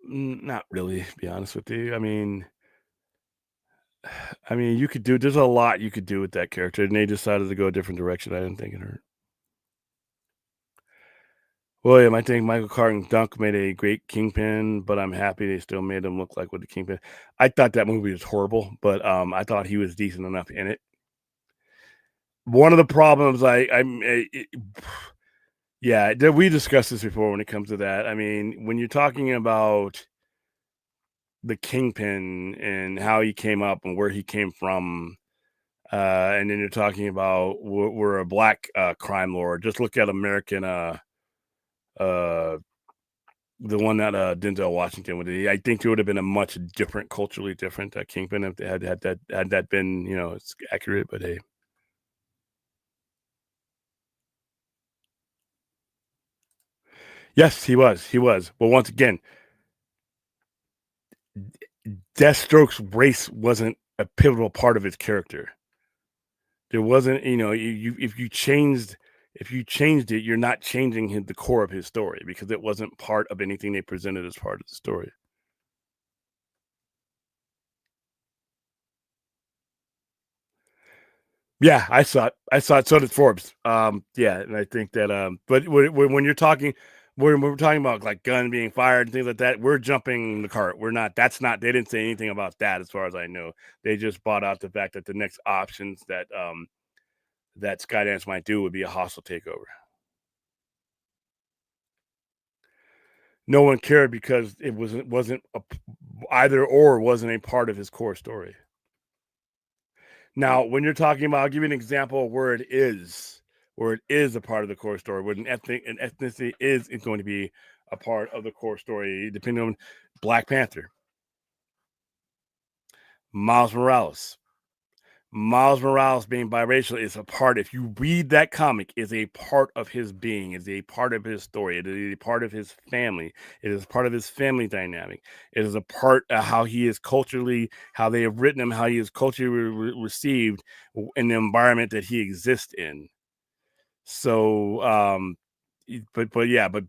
Not really, to be honest with you. I mean, you could do. There's a lot you could do with that character, and they decided to go a different direction. I didn't think it hurt. William, I think Michael Carton Dunk made a great Kingpin, but I'm happy they still made him look like what the Kingpin. I thought that movie was horrible, but I thought he was decent enough in it. One of the problems yeah, we discussed this before when it comes to that. I mean, when you're talking about the Kingpin and how he came up and where he came from, And then you're talking about we're a black crime lord. Just look at American the one that Denzel Washington would. I think it would have been a much different, culturally different Kingpin if they had that been it's accurate. But hey, yes, he was. He was. But once again, Deathstroke's race wasn't a pivotal part of his character. There wasn't, you if you changed it, you're not changing the core of his story because it wasn't part of anything they presented as part of the story. Yeah, I saw it. I saw it. So did Forbes. Yeah, and I think that, but when you're talking, when we're talking about like gun being fired and things like that, we're jumping the cart. We're not. That's not. They didn't say anything about that, as far as I know. They just brought out the fact that the next options that Skydance might do would be a hostile takeover. No one cared because it wasn't either or wasn't a part of his core story. Now, when you're talking about, I'll give you an example where it is a part of the core story, where an ethnicity is going to be a part of the core story, depending on Black Panther, Miles Morales. Miles Morales being biracial is a part. If you read that comic, is a part of his being, is a part of his story. It is a part of his family. It is part of his family dynamic. It is a part of how he is culturally, how they have written him, how he is culturally received in the environment that he exists in. So, but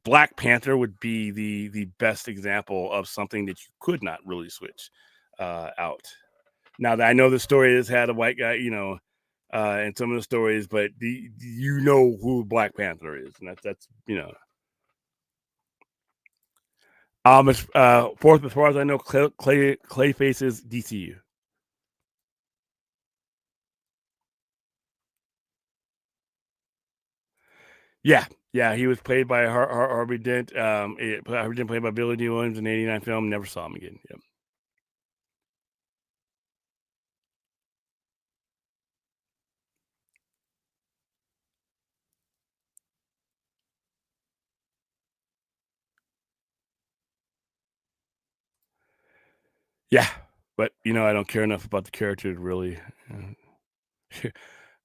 Black Panther would be the best example of something that you could not really switch out. Now that I know the story has had a white guy, and some of the stories, but you know who Black Panther is, and that's. Fourth, as far as I know, Clayface is DCU. Yeah, yeah, he was played by Harvey Dent. Harvey Dent played by Billy D. Williams in '89 film. Never saw him again. Yep. Yeah, but I don't care enough about the character to really.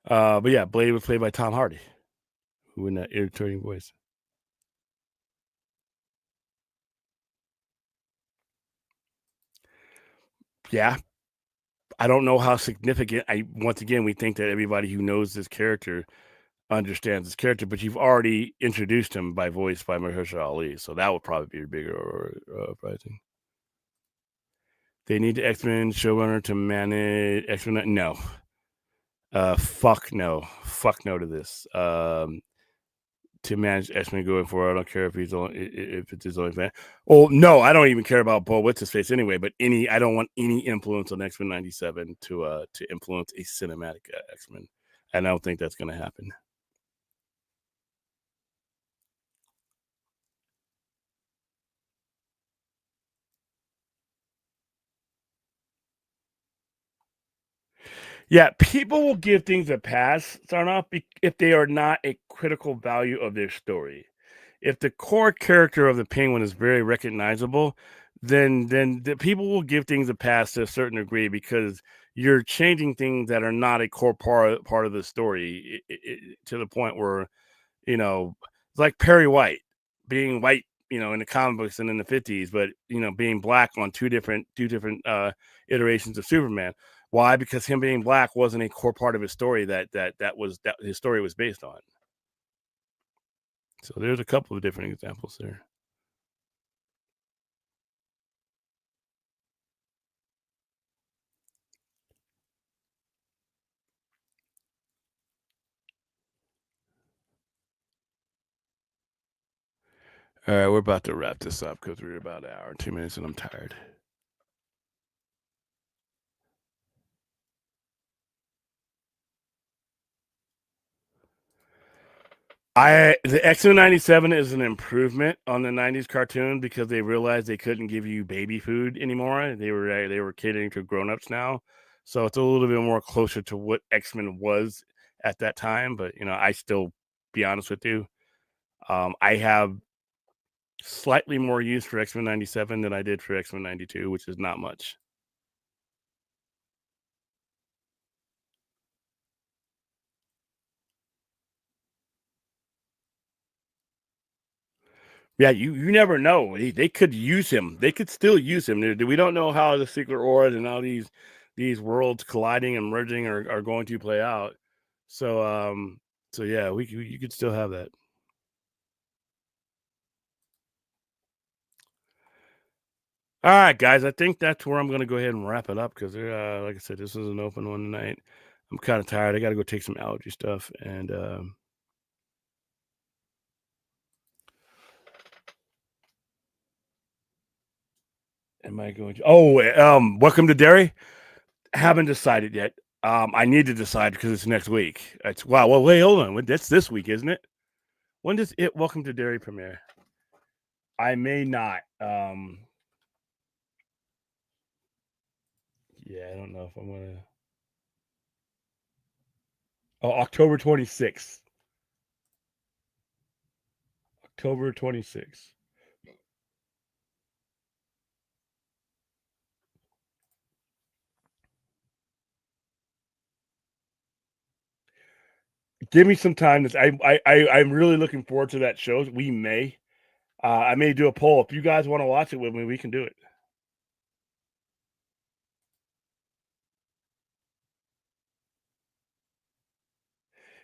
But yeah, Blade was played by Tom Hardy, who in that irritating voice. Yeah, I don't know how significant. Once again, we think that everybody who knows this character understands this character, but you've already introduced him by voice by Mahershala Ali, so that would probably be a bigger or uprising. They need the X-Men showrunner to manage X-Men. No, fuck no, fuck no to this. To manage X-Men going forward, I don't care if if it's his only fan. Well, no, I don't even care about Paul what's his face anyway. But I don't want any influence on X-Men '97 to influence a cinematic X-Men, and I don't think that's going to happen. Yeah, people will give things a pass, Sarnoff, if they are not a critical value of their story. If the core character of the Penguin is very recognizable, then the people will give things a pass to a certain degree because you're changing things that are not a core part of the story to the point where it's like Perry White being white, in the comic books and in the '50s, but being black on two different iterations of Superman. Why? Because him being black wasn't a core part of his story that his story was based on. So there's a couple of different examples there. All right, we're about to wrap this up because we're about an hour and 2 minutes, and I'm tired. The X-Men '97 is an improvement on the '90s cartoon because they realized they couldn't give you baby food anymore. They were catering to grown-ups now. So it's a little bit more closer to what X-Men was at that time. But I still, be honest with you, I have slightly more use for X-Men 97 than I did for X-Men 92, which is not much. Yeah, you never know. They could use him. They could still use him. We don't know how the Secret Wars and how these worlds colliding and merging are going to play out. So yeah, you could still have that. All right, guys. I think that's where I'm going to go ahead and wrap it up because, like I said, this is an open one tonight. I'm kind of tired. I got to go take some allergy stuff, and am I going to? Oh, welcome to Derry. Haven't decided yet. I need to decide because it's next week. It's wow. Well, wait, hold on. That's this week, isn't it? When does it Welcome to Derry premiere? I may not. Yeah, I don't know if I'm gonna. Oh, October 26th. October 26th. Give me some time. I'm really looking forward to that show. We may. I may do a poll. If you guys want to watch it with me, we can do it.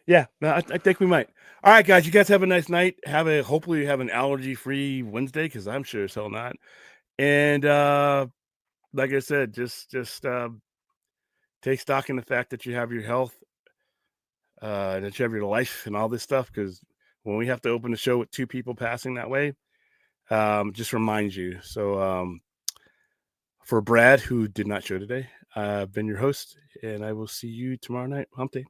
Yeah, no, I think we might. All right, guys. You guys have a nice night. Hopefully you have an allergy-free Wednesday because I'm sure as hell not. And like I said, just take stock in the fact that you have your health, that you have your life, and all this stuff. Because when we have to open the show with two people passing that way, just reminds you. So for Brad, who did not show today, I've been your host, and I will see you tomorrow night. Hump day.